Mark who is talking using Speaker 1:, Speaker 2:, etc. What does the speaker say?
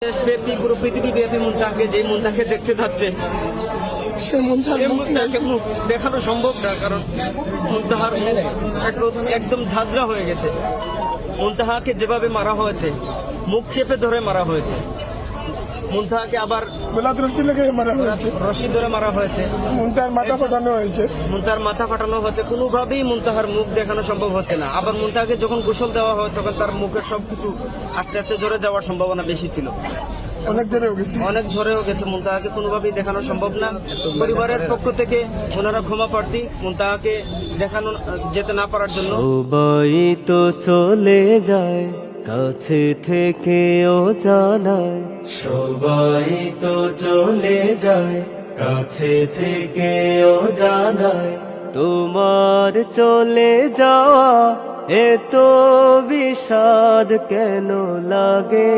Speaker 1: দেশব্যাপী পুরো পৃথিবীব্যাপী মুনতাহাকে যে মুনতাহাকে দেখতে যাচ্ছে সে মুনতাহাকে মুখ দেখানো সম্ভব না, কারণ মুনতাহার মুখ একদম ঝাঁঝরা হয়ে গেছে। মুনতাহাকে যেভাবে মারা হয়েছে, মুখ চেপে ধরে মারা হয়েছে। মুনতাহাকে আবার রশি ধরে মারা হয়েছে।
Speaker 2: মুনতাহার মাথা ফাটানো হয়েছে।
Speaker 1: মুনতাহার মাথা ফাটানো হয়েছে। কোনোভাবেই মুনতাহার মুখ দেখানো সম্ভব হচ্ছে না। আবার মুনতাহাকে যখন গোসল দেওয়া হয় তখন তার মুখের সবকিছু আস্তে আস্তে ঝরে যাওয়ার সম্ভাবনা বেশি ছিল।
Speaker 2: অনেক
Speaker 1: ঝরেও গেছে। মুনতাহাকে কোনোভাবেই দেখানো সম্ভব না। পরিবারের পক্ষ থেকে ওনারা ক্ষমা প্রার্থী মুনতাহাকে দেখানো যেতে না পারার জন্য।
Speaker 3: সবাই তো চলে যায়, কাছে থেকেও জানায়। সবাই তো চলে যায়, কাছে থেকেও জানায়। তোমার চলে যাওয়া এত বিষাদ কেন লাগে?